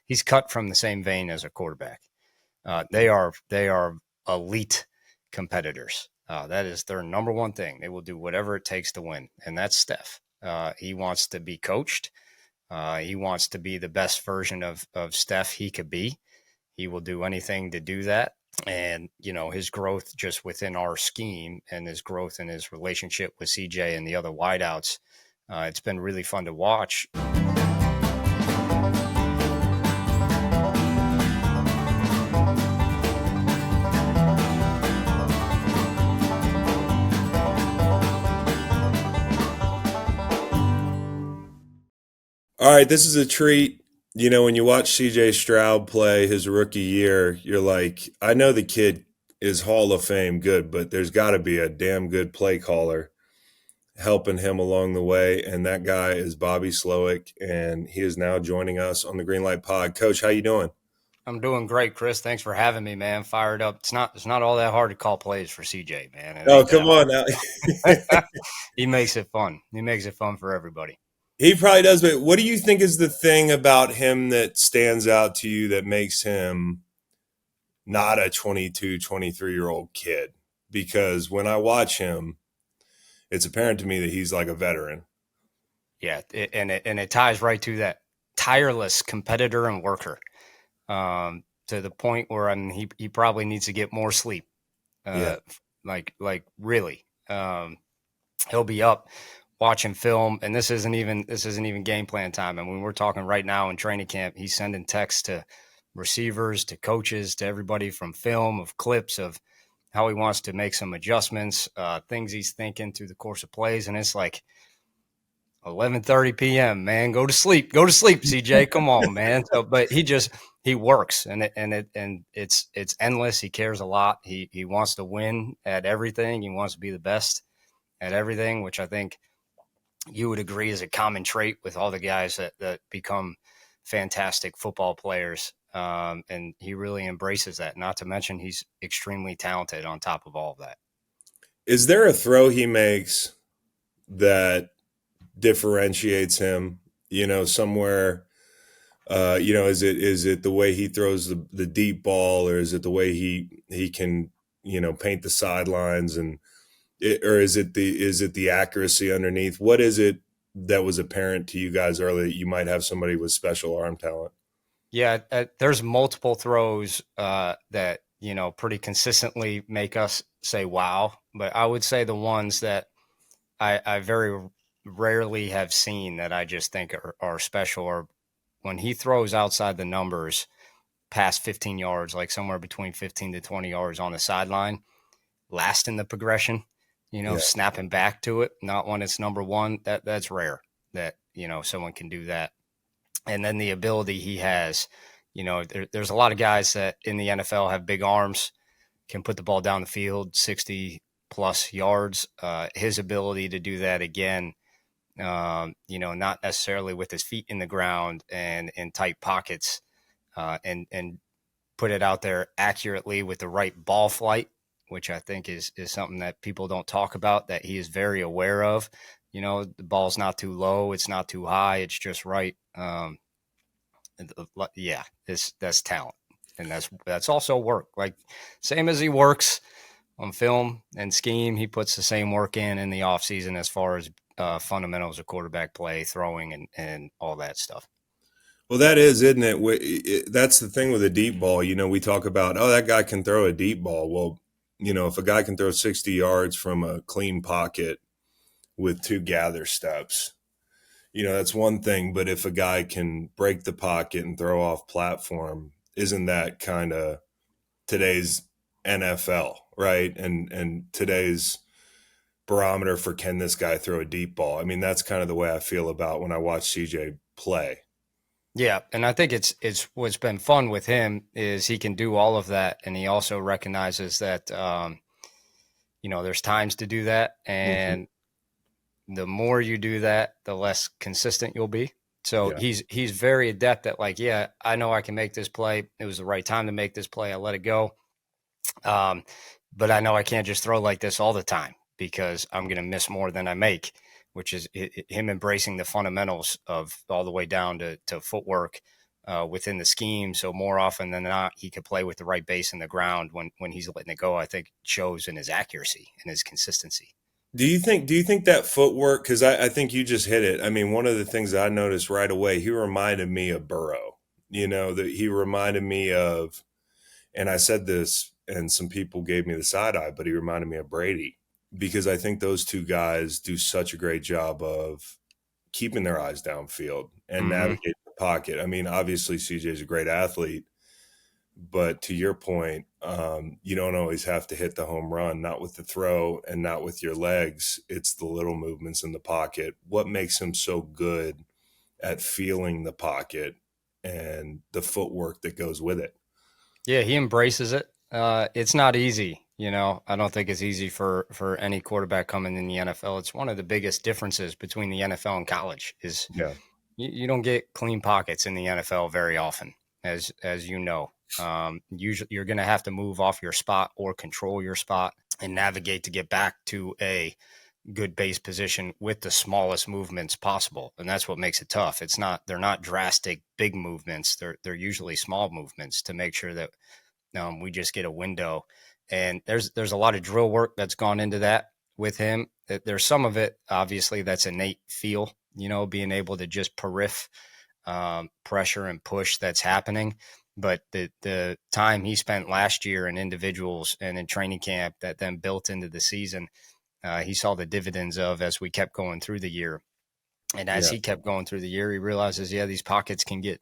he's cut from the same vein as a quarterback. They are elite competitors. That is their number one thing. They will do whatever it takes to win, and that's Steph. He wants to be coached. He wants to be the best version of Steph he could be. He will do anything to do that. And, his growth just within our scheme and his growth in his relationship with CJ and the other wideouts, it's been really fun to watch. All right, this is a treat. When you watch CJ Stroud play his rookie year, you're like, I know the kid is Hall of Fame good, but there's got to be a damn good play caller helping him along the way. And that guy is Bobby Slowik, and he is now joining us on the Greenlight Pod. Coach, how you doing? I'm doing great, Chris. Thanks for having me, man. Fired up. It's not all that hard to call plays for CJ, man. Oh, come on now. He makes it fun. He makes it fun for everybody. He probably does, but what do you think is the thing about him that stands out to you that makes him not a 22, 23-year-old kid? Because when I watch him, it's apparent to me that he's like a veteran. Yeah, and it ties right to that tireless competitor and worker, to the point where he probably needs to get more sleep. Like really, he'll be up watching film, and this isn't even game plan time. And when we're talking right now in training camp, he's sending texts to receivers, to coaches, to everybody from film, of clips of how he wants to make some adjustments, things he's thinking through the course of plays. And it's like 11:30 p.m., man, go to sleep, CJ, come on, man. So, but he works, and it's endless. He cares a lot. He wants to win at everything. He wants to be the best at everything, which I think you would agree is a common trait with all the guys that become fantastic football players. And he really embraces that. Not to mention he's extremely talented on top of all of that. Is there a throw he makes that differentiates him, somewhere, is it the way he throws the deep ball, or is it the way he can, paint the sidelines, or is it the accuracy underneath? What is it that was apparent to you guys early that you might have somebody with special arm talent? Yeah, there's multiple throws that, pretty consistently make us say, wow. But I would say the ones that I very rarely have seen that I just think are special are when he throws outside the numbers past 15 yards, like somewhere between 15 to 20 yards on the sideline, last in the progression. Snapping back to it, not when it's number one. That's rare that, someone can do that. And then the ability he has, there's a lot of guys that in the NFL have big arms, can put the ball down the field 60 plus yards. His ability to do that again, not necessarily with his feet in the ground and in tight pockets, and put it out there accurately with the right ball flight, which I think is something that people don't talk about, that he is very aware of. The ball's not too low, it's not too high, it's just right. That's talent, and that's also work. Like, same as he works on film and scheme, he puts the same work in the off season as far as fundamentals of quarterback play, throwing, and all that stuff. Well, that is, isn't it? That's the thing with a deep ball. We talk about, that guy can throw a deep ball. Well, if a guy can throw 60 yards from a clean pocket with 2 gather steps, that's one thing. But if a guy can break the pocket and throw off platform, isn't that kind of today's NFL, right? And today's barometer for, can this guy throw a deep ball? I mean, that's kind of the way I feel about when I watch CJ play. Yeah, and I think it's what's been fun with him is he can do all of that, and he also recognizes that there's times to do that, and the more you do that, the less consistent you'll be. So he's very adept at, like, I know I can make this play. It was the right time to make this play. I let it go, but I know I can't just throw like this all the time because I'm going to miss more than I make. Which is him embracing the fundamentals of all the way down to footwork, within the scheme. So more often than not, he could play with the right base in the ground when he's letting it go. I think shows in his accuracy and his consistency. Do you think that footwork, because I think you just hit it. I mean, one of the things I noticed right away, he reminded me of Burrow. That he reminded me of, and I said this, and some people gave me the side eye, but he reminded me of Brady, because I think those two guys do such a great job of keeping their eyes downfield and Mm-hmm. navigating the pocket. I mean, obviously CJ is a great athlete, but to your point, you don't always have to hit the home run, not with the throw and not with your legs. It's the little movements in the pocket. What makes him so good at feeling the pocket and the footwork that goes with it? Yeah, he embraces it. It's not easy. I don't think it's easy for any quarterback coming in the NFL. It's one of the biggest differences between the NFL and college is Yeah. you don't get clean pockets in the NFL very often, as you know. Usually, you're going to have to move off your spot or control your spot and navigate to get back to a good base position with the smallest movements possible, and that's what makes it tough. They're not drastic big movements. They're usually small movements to make sure that we just get a window. And there's a lot of drill work that's gone into that with him. There's some of it, obviously, that's innate feel, being able to just pressure and push that's happening. But the time he spent last year in individuals and in training camp that then built into the season, he saw the dividends of as we kept going through the year. And as Yeah. he kept going through the year, he realizes, these pockets can get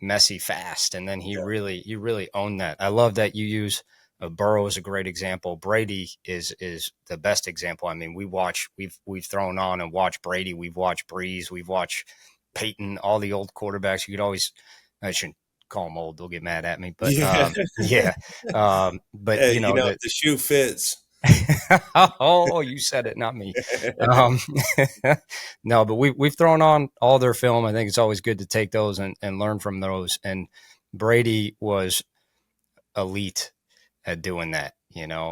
messy fast. And then he Yeah. really owned that. I love that you use Burrow as a great example. Brady is the best example. I mean, we've thrown on and watched Brady. We've watched Breeze. We've watched Peyton, all the old quarterbacks. You could always, I shouldn't call them old. They'll get mad at me, but Yeah. yeah. But Hey, that, the shoe fits. oh, you said it, not me. Um, no, but we've thrown on all their film. I think it's always good to take those and learn from those. And Brady was elite at doing that.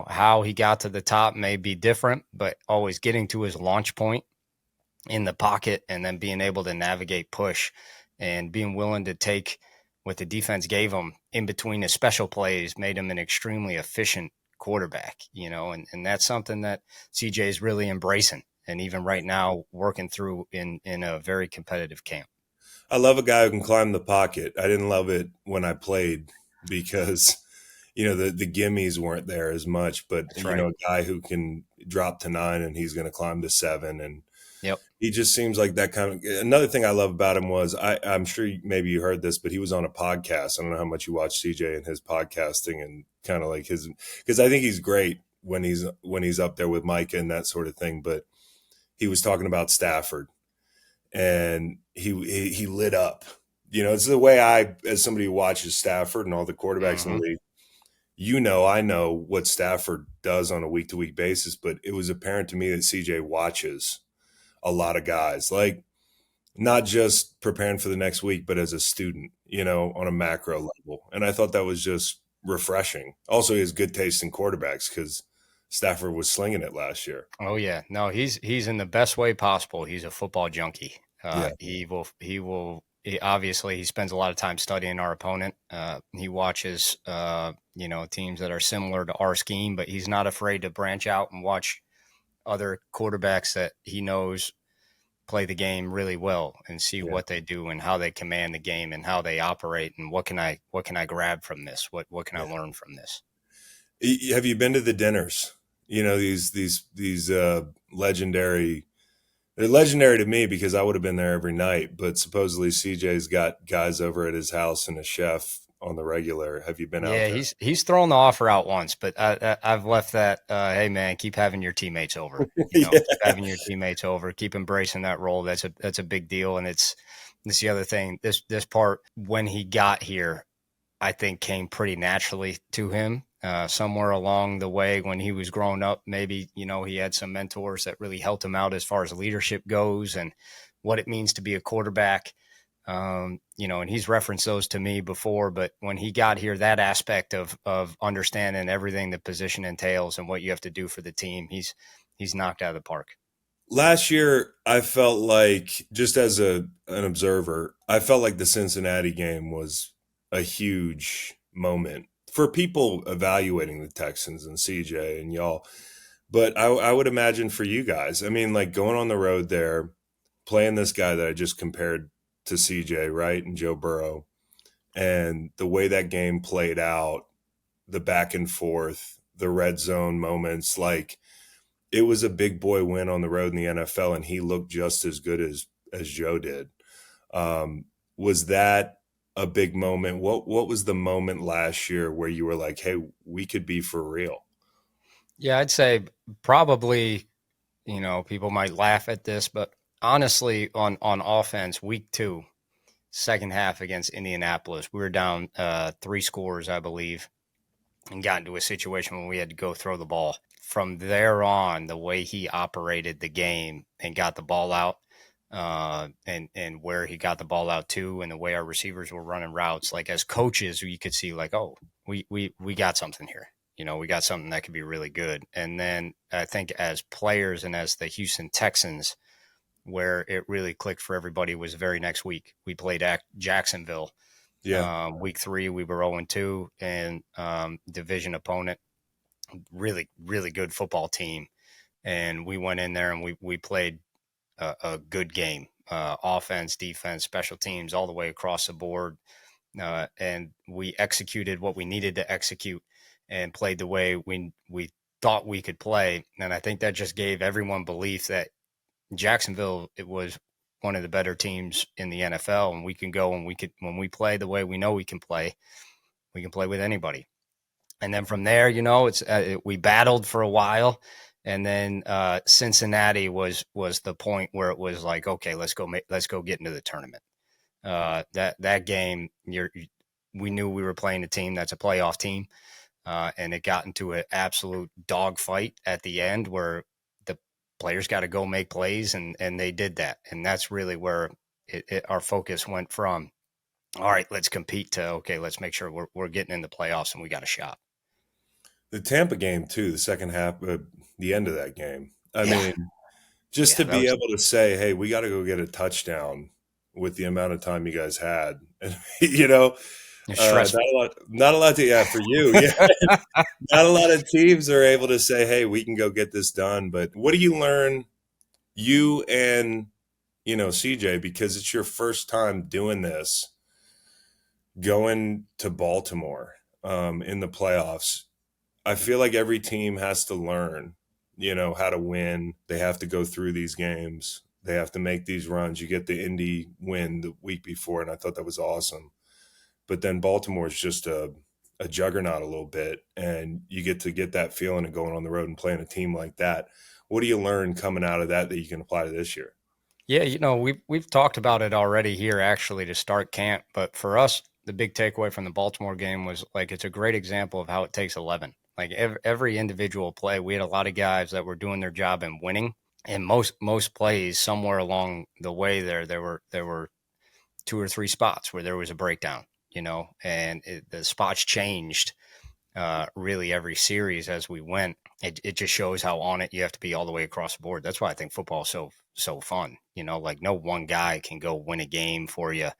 How he got to the top may be different, but always getting to his launch point in the pocket and then being able to navigate push and being willing to take what the defense gave him in between his special plays made him an extremely efficient quarterback, and that's something that CJ is really embracing. And even right now working through in a very competitive camp. I love a guy who can climb the pocket. I didn't love it when I played because the gimmies weren't there as much, but That's right. a guy who can drop to 9 and he's going to climb to 7, and Yep. he just seems like that kind of. Another thing I love about him was I'm sure maybe you heard this, but he was on a podcast. I don't know how much you watch CJ and his podcasting and kind of like his, because I think he's great when he's up there with Micah and that sort of thing. But he was talking about Stafford, and he lit up. It's the way as somebody who watches Stafford and all the quarterbacks in Mm-hmm. the league, I know what Stafford does on a week to week basis, but it was apparent to me that CJ watches a lot of guys, like not just preparing for the next week, but as a student, on a macro level. And I thought that was just refreshing. Also, he has good taste in quarterbacks because Stafford was slinging it last year. Oh yeah, no, he's in the best way possible. He's a football junkie. Yeah. Obviously he spends a lot of time studying our opponent. He watches, teams that are similar to our scheme, but he's not afraid to branch out and watch other quarterbacks that he knows play the game really well and see Yeah. what they do and how they command the game and how they operate and what can I grab from this? What can I learn from this? Have you been to the dinners? These legendary. They're legendary to me because I would have been there every night. But supposedly CJ's got guys over at his house and a chef on the regular. Have you been out Yeah, there? he's thrown the offer out once, but I've left that. Hey man, keep having your teammates over. Yeah. Keep having your teammates over. Keep embracing that role. That's a big deal, and it's the other thing. This part when he got here, I think came pretty naturally to him. Somewhere along the way when he was growing up, maybe he had some mentors that really helped him out as far as leadership goes and what it means to be a quarterback. And he's referenced those to me before, but when he got here, that aspect of understanding everything the position entails and what you have to do for the team, he's knocked out of the park. Last year, I felt like, just as an observer, I felt like the Cincinnati game was a huge moment for people evaluating the Texans and CJ and y'all. But I would imagine for you guys, I mean, like going on the road there, playing this guy that I just compared to CJ, right? And Joe Burrow, and the way that game played out, the back and forth, the red zone moments, like it was a big boy win on the road in the NFL, and he looked just as good as Joe did. Um, was that a big moment? What was the moment last year where you were like, "Hey, we could be for real"? Yeah, I'd say probably, people might laugh at this, but honestly, on offense, week two, second half against Indianapolis, we were down 3 scores, I believe, and got into a situation when we had to go throw the ball. From there on, the way he operated the game and got the ball out, and where he got the ball out to, and the way our receivers were running routes, like as coaches, you could see like, oh, we got something here. We got something that could be really good. And then I think as players and as the Houston Texans, where it really clicked for everybody was the very next week. We played Jacksonville. Yeah, Week three, we were 0-2, and division opponent, really, really good football team. And we went in there and we played a good game, offense, defense, special teams, all the way across the board. And we executed what we needed to execute and played the way we thought we could play. And I think that just gave everyone belief that Jacksonville, it was one of the better teams in the NFL, and we can go and when we play the way we know we can play with anybody. And then from there, we battled for a while, and then Cincinnati was the point where it was like, okay, let's go get into the tournament. That game, we knew we were playing a team that's a playoff team, and it got into an absolute dogfight at the end where the players got to go make plays, and they did that, and that's really where our focus went from, all right, let's compete, to, okay, let's make sure we're getting in the playoffs and we got a shot. the Tampa game too. The second half, the end of that game. I Yeah, mean, just yeah, to that be was able to say, "Hey, we got to go get a touchdown," with the amount of time you guys had, and you know, not stressful. a lot, not a lot to, yeah, for you, yeah. Not a lot of teams are able to say, "Hey, we can go get this done." But what do you learn, you and CJ, because it's your first time doing this, going to Baltimore in the playoffs? I feel like every team has to learn, how to win. They have to go through these games. They have to make these runs. You get the Indy win the week before, and I thought that was awesome. But then Baltimore is just a juggernaut a little bit, and you get that feeling of going on the road and playing a team like that. What do you learn coming out of that you can apply to this year? Yeah, we've talked about it already here actually to start camp, but for us, the big takeaway from the Baltimore game was like it's a great example of how it takes 11. Like every individual play, we had a lot of guys that were doing their job and winning, and most plays somewhere along the way there were 2 or 3 spots where there was a breakdown, and the spots changed really every series as we went. It just shows how on it you have to be all the way across the board. That's why I think football is so fun. Like no one guy can go win a game for you.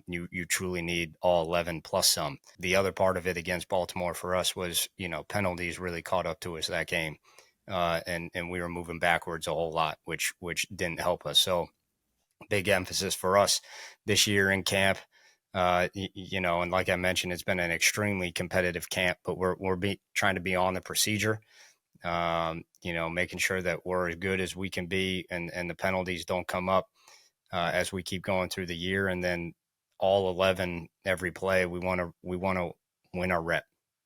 You truly need all 11 plus some. The other part of it against Baltimore for us was penalties really caught up to us that game, and we were moving backwards a whole lot, which didn't help us. So big emphasis for us this year in camp. And like I mentioned, it's been an extremely competitive camp, but we're trying to be on the procedure. Making sure that we're as good as we can be, and the penalties don't come up as we keep going through the year. And then all 11 every play, we want to win our rep.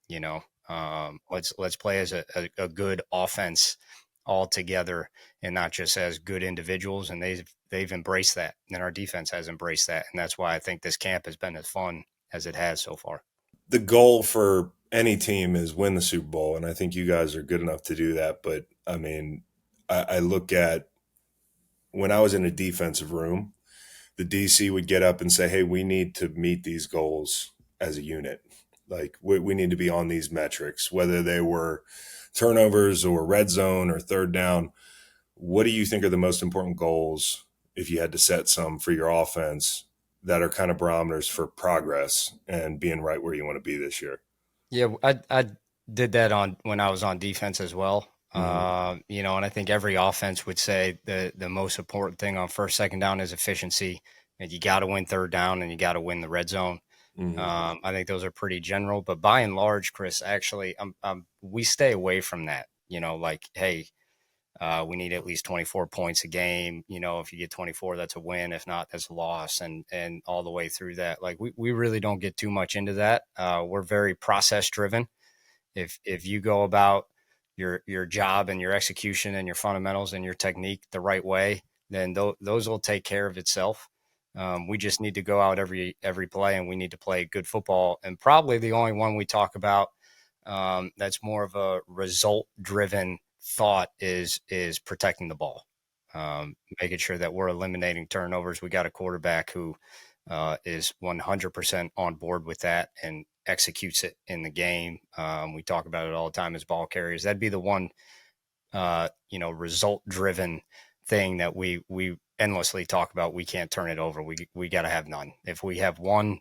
Let's play as a good offense all together, and not just as good individuals. And they've embraced that, and our defense has embraced that, and that's why I think this camp has been as fun as it has so far. The goal for any team is win the Super Bowl, and I think you guys are good enough to do that. But I mean, I look at when I was in a defensive room, the DC would get up and say, "Hey, we need to meet these goals as a unit. Like we need to be on these metrics, whether they were turnovers or red zone or third down. what do you think are the most important goals if you had to set some for your offense that are kind of barometers for progress and being right where you want to be this year? Yeah, I did that on when I was on defense as well. Mm-hmm. And I think every offense would say the most important thing on first, second down is efficiency, and you got to win third down and you got to win the red zone. Mm-hmm. I think those are pretty general, but by and large, Chris, actually, we stay away from that. Like, hey, we need at least 24 points a game. If you get 24, that's a win. If not, that's a loss. And all the way through that, like we really don't get too much into that. We're very process driven. If you go about your job and your execution and your fundamentals and your technique the right way, then those will take care of itself. We just need to go out every play, and we need to play good football. And probably the only one we talk about that's more of a result driven thought is protecting the ball, making sure that we're eliminating turnovers. We got a quarterback who is 100% on board with that and executes it in the game. We talk about it all the time as ball carriers. That'd be the one, result driven thing that we endlessly talk about. We can't turn it over. We got to have none. If we have one,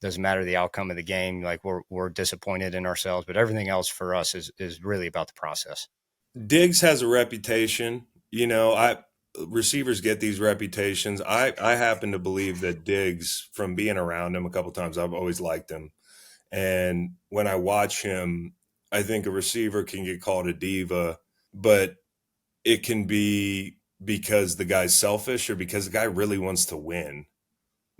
doesn't matter the outcome of the game. Like we're disappointed in ourselves, but everything else for us is really about the process. Diggs has a reputation. I receivers get these reputations. I happen to believe that Diggs, from being around him a couple times, I've always liked him. And when I watch him, I think a receiver can get called a diva, but it can be because the guy's selfish or because the guy really wants to win.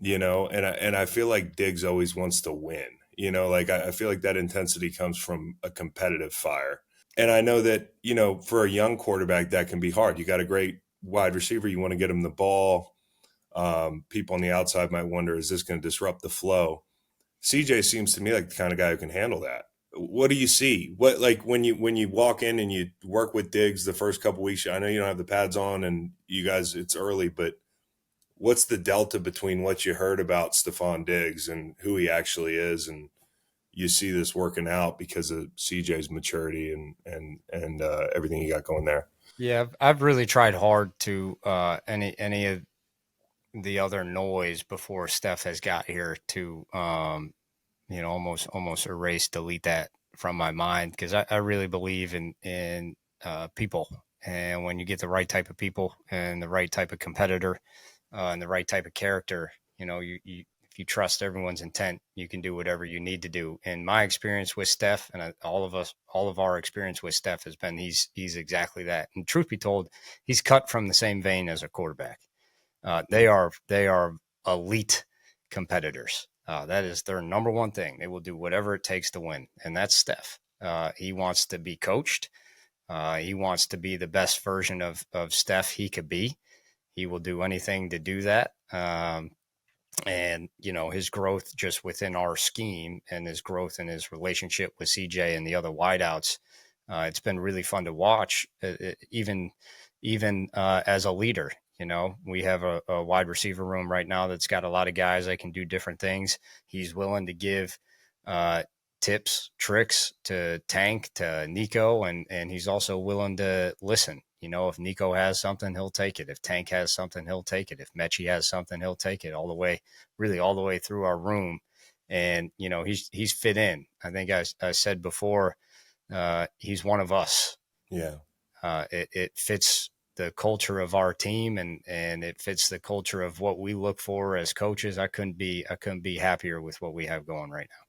And I feel like Diggs always wants to win. Like I feel like that intensity comes from a competitive fire. And I know that, for a young quarterback, that can be hard. You got a great wide receiver. You want to get him the ball. People on the outside might wonder, is this going to disrupt the flow? CJ seems to me like the kind of guy who can handle that. What do you see? What, like when you walk in and you work with Diggs the first couple weeks? I know you don't have the pads on and you guys, it's early, but what's the delta between what you heard about Stefon Diggs and who he actually is, and you see this working out because of CJ's maturity and everything you got going there? Yeah, I've really tried hard to any of the other noise before Steph has got here to almost erase, delete that from my mind, because I really believe in people, and when you get the right type of people and the right type of competitor and the right type of character, you if you trust everyone's intent, you can do whatever you need to do. In my experience with Steph, and all of our experience with Steph has been he's exactly that. And truth be told, he's cut from the same vein as a quarterback. They are elite competitors. That is their number one thing. They will do whatever it takes to win, and that's Steph. He wants to be coached. He wants to be the best version of Steph he could be. He will do anything to do that. And his growth just within our scheme and his growth in his relationship with CJ and the other wideouts, it's been really fun to watch. Even as a leader, we have a wide receiver room right now that's got a lot of guys that can do different things. He's willing to give tips, tricks to Tank, to Nico, and he's also willing to listen. If Nico has something, he'll take it. If Tank has something, he'll take it. If Mechie has something, he'll take it all the way through our room. And, he's fit in. I think I said before, he's one of us. Yeah. It fits the culture of our team and it fits the culture of what we look for as coaches. I couldn't be happier with what we have going right now.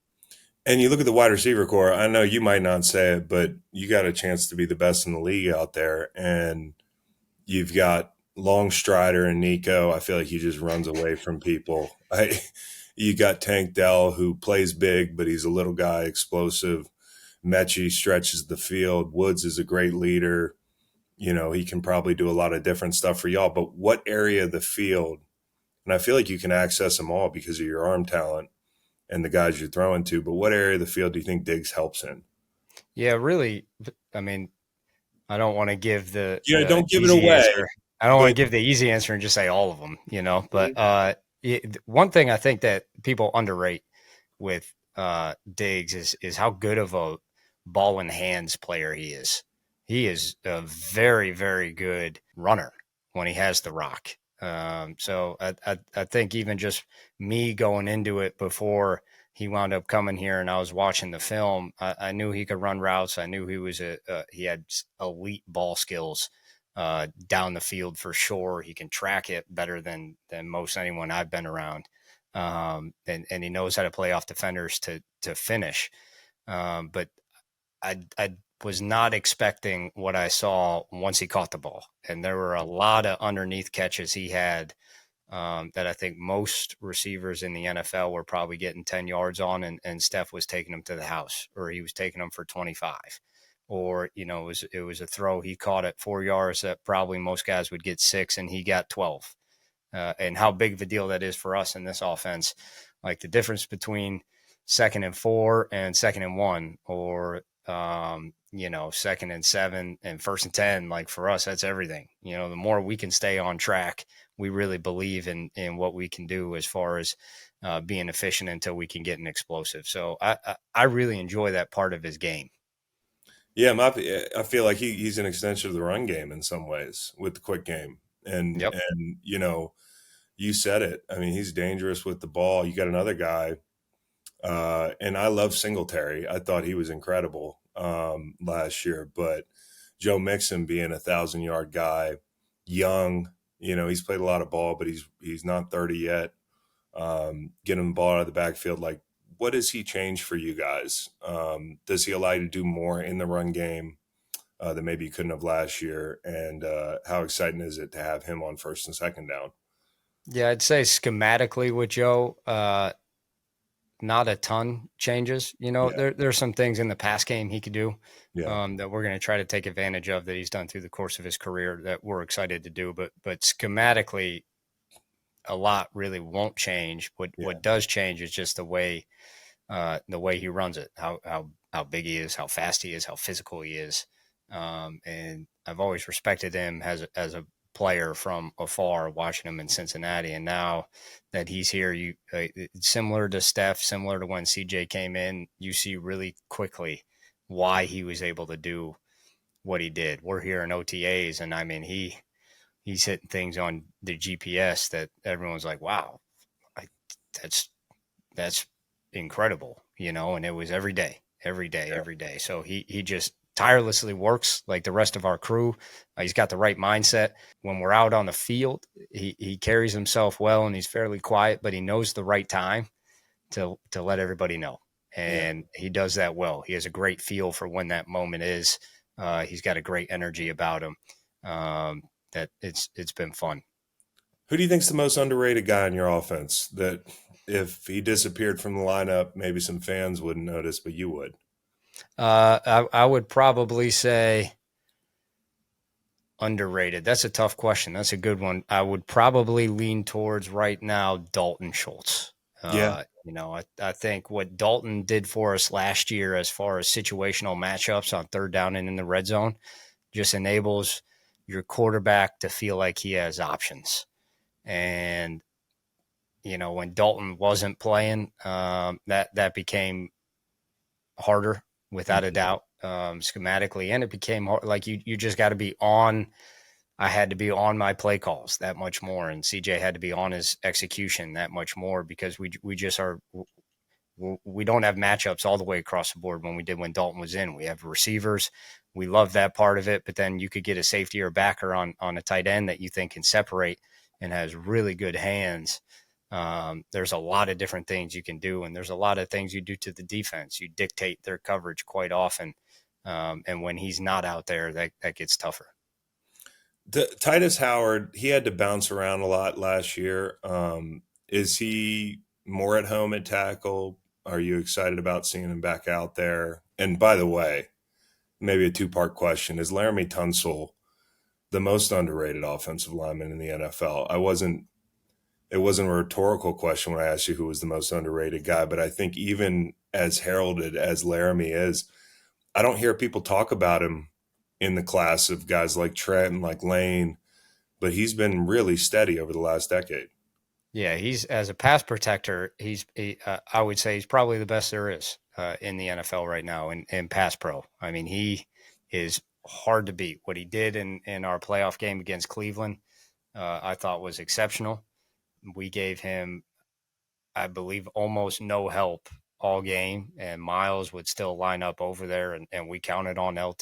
And you look at the wide receiver core, I know you might not say it, but you got a chance to be the best in the league out there. And you've got Long Strider and Nico. I feel like he just runs away from people. You got Tank Dell, who plays big, but he's a little guy, explosive. Mechie stretches the field. Woods is a great leader. He can probably do a lot of different stuff for y'all. But what area of the field, and I feel like you can access them all because of your arm talent and the guys you're throwing to, but what area of the field do you think Diggs helps in? Yeah, really. I mean, I don't want to give the Don't give it easy away. answer. I don't want But to give the easy answer and just say all of them, But one thing I think that people underrate with Diggs is how good of a ball in hands player he is. He is a very, very good runner when he has the rock. So I think even just me going into it before he wound up coming here and I was watching the film, I knew he could run routes. I knew he had elite ball skills down the field for sure. He can track it better than most anyone I've been around. And he knows how to play off defenders to finish. But I was not expecting what I saw once he caught the ball. And there were a lot of underneath catches he had that I think most receivers in the NFL were probably getting 10 yards on, and Steph was taking them to the house, or he was taking them for 25. Or, it was a throw he caught at 4 yards that probably most guys would get 6, and he got 12. And how big of a deal that is for us in this offense. Like the difference between 2nd and 4 and 2nd and 1, or 2nd and 7 and 1st and 10. Like for us, that's everything. The more we can stay on track, we really believe in what we can do as far as being efficient until we can get an explosive. So I really enjoy that part of his game. Yeah, I feel like he's an extension of the run game in some ways with the quick game. And Yep. you said it. I mean, he's dangerous with the ball. You got another guy, and I love Singletary. I thought he was incredible last year. But Joe Mixon being 1,000-yard guy, young, he's played a lot of ball, but he's not 30 yet. Getting the ball out of the backfield, like, what does he change for you guys? Does he allow you to do more in the run game that maybe you couldn't have last year? And how exciting is it to have him on 1st and 2nd down? Yeah, I'd say schematically with Joe, not a ton changes. Yeah, There's some things in the pass game he could do yeah, that we're going to try to take advantage of that he's done through the course of his career that we're excited to do. But schematically, a lot really won't change. yeah. What does change is just the way he runs it, how big he is, how fast he is, how physical he is. And I've always respected him as a player from afar, watching him in Cincinnati. And now that he's here, similar to Steph, similar to when CJ came in, you see really quickly why he was able to do what he did. We're here in OTAs, and I mean he's hitting things on the GPS that everyone's like, wow, I, that's that's incredible, and it was every day, every day, Yeah. every day. So he just tirelessly works like the rest of our crew. He's got the right mindset. When we're out on the field, he carries himself well, and he's fairly quiet, but he knows the right time to let everybody know. Yeah. And he does that well. He has a great feel for when that moment is. He's got a great energy about him. That it's been fun. Who do you think's the most underrated guy in your offense that if he disappeared from the lineup, maybe some fans wouldn't notice, but you would? I would probably say underrated. That's a tough question. That's a good one. I would probably lean towards right now Dalton Schultz. Yeah. I think what Dalton did for us last year as far as situational matchups on 3rd down and in the red zone just enables your quarterback to feel like he has options. And, when Dalton wasn't playing, that became harder without a Mhm. doubt, schematically, and it became hard. Like you just got to be on. I had to be on my play calls that much more, and CJ had to be on his execution that much more because we just are. We don't have matchups all the way across the board when we did when Dalton was in. We have receivers. We love that part of it, but then you could get a safety or backer on a tight end that you think can separate and has really good hands. There's a lot of different things you can do, and there's a lot of things you do to the defense. You dictate their coverage quite often, and when he's not out there, that gets tougher. Titus Howard, he had to bounce around a lot last year. Is he more at home at tackle? Are you excited about seeing him back out there? And by the way, maybe a two-part question: is Laremy Tunsil the most underrated offensive lineman in the NFL? It wasn't a rhetorical question when I asked you who was the most underrated guy, but I think even as heralded as Laramie is, I don't hear people talk about him in the class of guys like Trent and like Lane, but he's been really steady over the last decade. Yeah, he's as a pass protector. I would say he's probably the best there is in the NFL right now in pass pro. I mean, he is hard to beat. What he did in our playoff game against Cleveland, I thought was exceptional. We gave him, I believe, almost no help all game, and Miles would still line up over there, and we counted on LT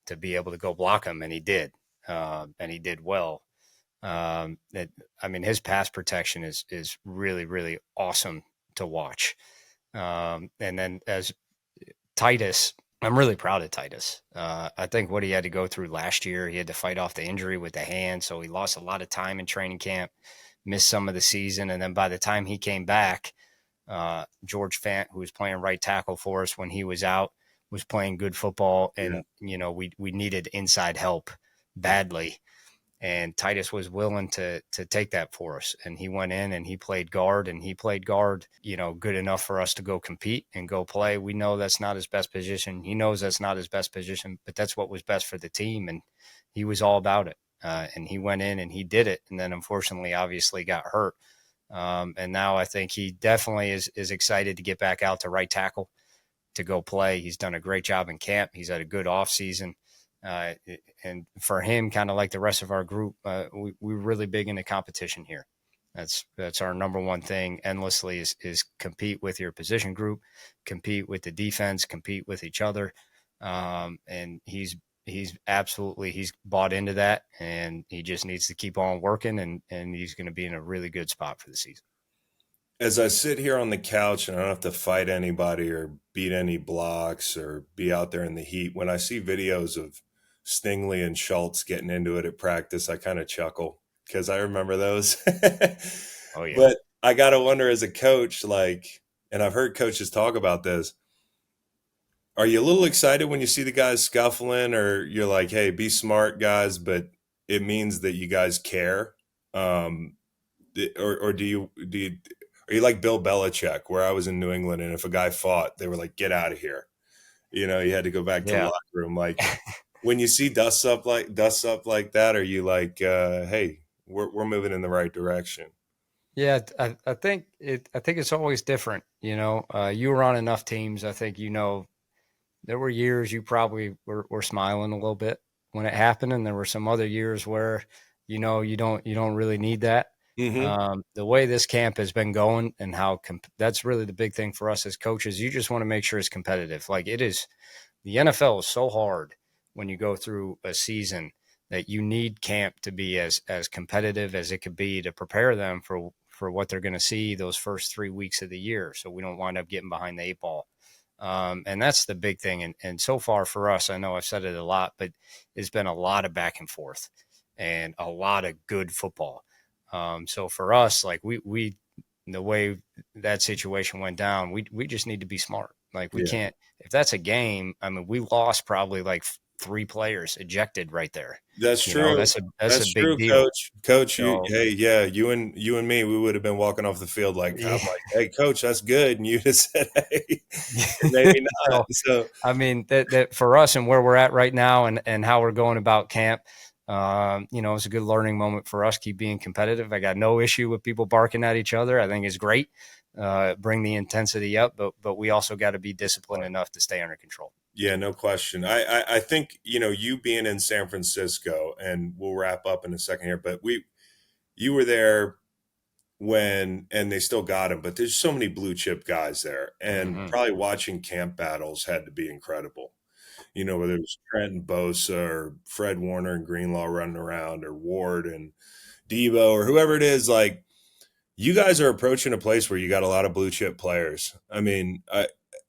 to be able to go block him, and he did, and he did well. I mean, his pass protection is really really awesome to watch. And then as Tytus, I'm really proud of Tytus. I think what he had to go through last year, he had to fight off the injury with the hand, so he lost a lot of time in training camp, missed some of the season, and then by the time he came back, George Fant, who was playing right tackle for us when he was out, was playing good football, and we needed inside help badly. And Tytus was willing to take that for us. And he went in and he played guard, good enough for us to go compete and go play. We know that's not his best position. He knows that's not his best position, but that's what was best for the team. And he was all about it. And he went in and he did it. And then unfortunately, obviously got hurt. And now I think he definitely is excited to get back out to right tackle to go play. He's done a great job in camp. He's had a good off season. And for him, kind of like the rest of our group, we're really big into competition here. That's our number one thing endlessly is compete with your position group, compete with the defense, compete with each other. And he's bought into that, and he just needs to keep on working, and he's going to be in a really good spot for the season. As I sit here on the couch and I don't have to fight anybody or beat any blocks or be out there in the heat, when I see videos of Stingley and Schultz getting into it at practice, I kind of chuckle because I remember those. Oh yeah. But I got to wonder as a coach, and I've heard coaches talk about this, are you a little excited when you see the guys scuffling, or you're like, hey, be smart guys, but it means that you guys care? Or do you are you like Bill Belichick, where I was in New England, and if a guy fought, they were like, get out of here. You had to go back to the locker room. Like when you see dust up like that, are you like, hey, we're moving in the right direction? Yeah, I think it's always different. You were on enough teams. I think there were years you probably were smiling a little bit when it happened, and there were some other years where you don't really need that. Mm-hmm. The way this camp has been going and how that's really the big thing for us as coaches. You just want to make sure it's competitive. Like it is, the NFL is so hard when you go through a season that you need camp to be as competitive as it could be to prepare them for what they're going to see those first 3 weeks of the year. So we don't wind up getting behind the eight ball. And that's the big thing. And so far for us, I know I've said it a lot, but it's been a lot of back and forth and a lot of good football. So for us, like we the way that situation went down, we just need to be smart. Like we can't, if that's a game, I mean, we lost probably like 3 players ejected right there. That's true. That's a big true, deal. Coach, So, you and me, we would have been walking off the field like, I'm like, hey, coach, that's good, and you just said, hey, maybe not. So I mean, that for us and where we're at right now, and how we're going about camp, it's a good learning moment for us. Keep being competitive. I got no issue with people barking at each other. I think it's great. Bring the intensity up, but we also got to be disciplined enough to stay under control. Yeah, no question. I think, you being in San Francisco, and we'll wrap up in a second here, but you were there and they still got him, but there's so many blue chip guys there, and probably watching camp battles had to be incredible. Whether it was Trent and Bosa or Fred Warner and Greenlaw running around, or Ward and Debo or whoever it is, like, you guys are approaching a place where you got a lot of blue chip players. I mean,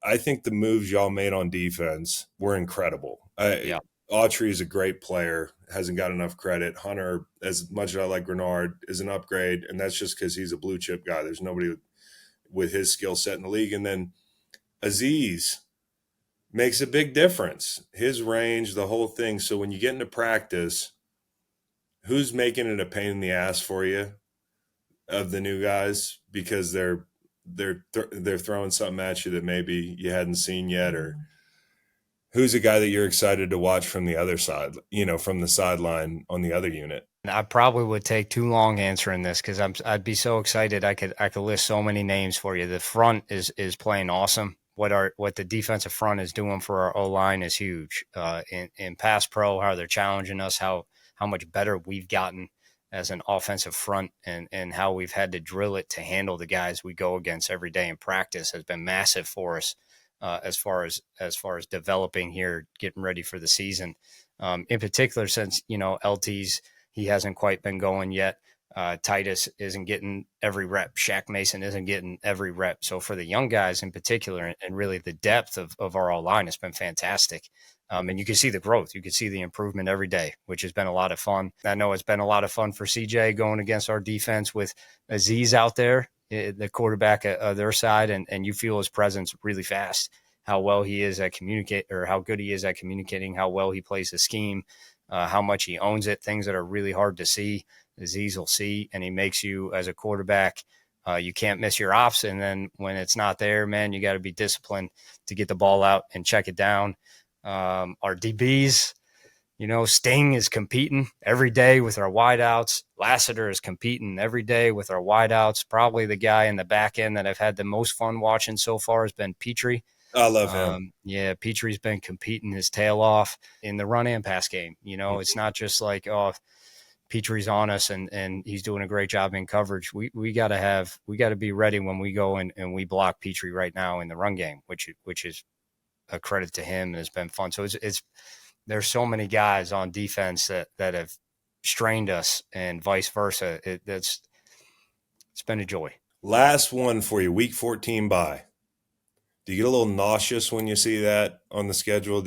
I think the moves y'all made on defense were incredible. Autry is a great player, hasn't got enough credit. Hunter, as much as I like Grenard, is an upgrade, and that's just because he's a blue chip guy. There's nobody with his skill set in the league. And then Aziz makes a big difference. His range, the whole thing. So when you get into practice, who's making it a pain in the ass for you of the new guys, because they're throwing something at you that maybe you hadn't seen yet? Or who's a guy that you're excited to watch from the other side, from the sideline on the other unit? I probably would take too long answering this because I'd be so excited. I could list so many names for you. The front is playing awesome what the defensive front is doing for our O line is huge. In pass pro, how they're challenging us, how much better we've gotten as an offensive front, and how we've had to drill it to handle the guys we go against every day in practice has been massive for us. As far as developing here, getting ready for the season, in particular, since LT's he hasn't quite been going yet. Tytus isn't getting every rep. Shaq Mason isn't getting every rep. So for the young guys in particular, and really the depth of our all line has been fantastic. And you can see the growth. You can see the improvement every day, which has been a lot of fun. I know it's been a lot of fun for CJ going against our defense with Aziz out there, the quarterback of their side, and you feel his presence really fast. How well he is at communicate, or how good he is at communicating, how well he plays the scheme, how much he owns it, things that are really hard to see. Aziz will see, and he makes you as a quarterback. You can't miss your ops, and then when it's not there, man, you got to be disciplined to get the ball out and check it down. Our DBs, Sting is competing every day with our wideouts. Lassiter is competing every day with our wideouts. Probably the guy in the back end that I've had the most fun watching so far has been Petrie. I love him. Yeah, Petrie's been competing his tail off in the run and pass game. Mm-hmm. It's not just like, oh, Petrie's on us and he's doing a great job in coverage. We got to be ready when we go and we block Petrie right now in the run game, which is a credit to him and has been fun. So it's there's so many guys on defense that have strained us and vice versa. It's been a joy. Last one for you, week 14 bye. Do you get a little nauseous when you see that on the schedule?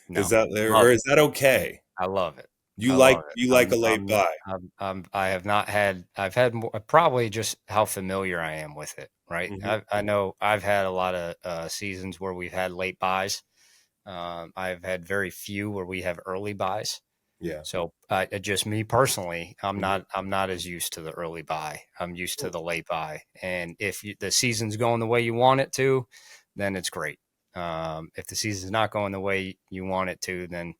No, is that there, or is that okay? I love it. You I like love it. you like a late bye. I have not had. I've had more, probably just how familiar I am with it. Right. Mm-hmm. I know I've had a lot of seasons where we've had late buys. I've had very few where we have early buys. Yeah. So just me personally, I'm Mm-hmm. not as used to the early buy. I'm used to the late buy. And if the season's going the way you want it to, then it's great. If the season's not going the way you want it to, then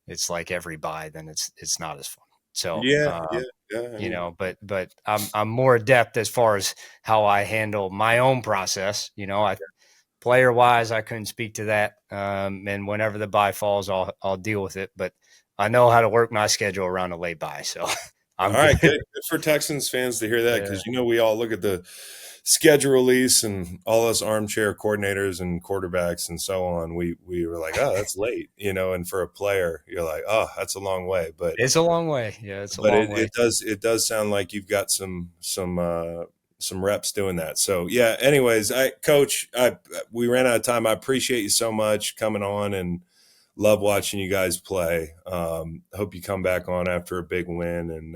it's like every buy, then it's not as fun. So, Yeah. I mean, but I'm more adept as far as how I handle my own process. Player wise, I couldn't speak to that. And whenever the buy falls, I'll deal with it. But I know how to work my schedule around a late buy. So I'm all right, good. good for Texans fans to hear that, Yeah. because we all look at the schedule release and all us armchair coordinators and quarterbacks and so on. We were like, oh, that's late, and for a player, you're like, oh, that's a long way. But It's a long way. Yeah, it's a but long it, way. it does sound like you've got some reps doing that. So yeah. Anyways, Coach, we ran out of time. I appreciate you so much coming on and love watching you guys play. Hope you come back on after a big win,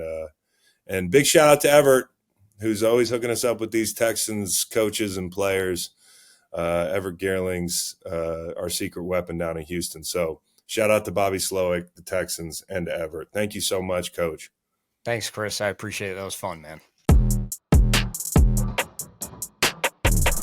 and big shout out to Everett, who's always hooking us up with these Texans coaches and players. Everett Gearling's our secret weapon down in Houston. So shout out to Bobby Slowik, the Texans, and to Everett. Thank you so much, Coach. Thanks, Chris. I appreciate it. That was fun, man.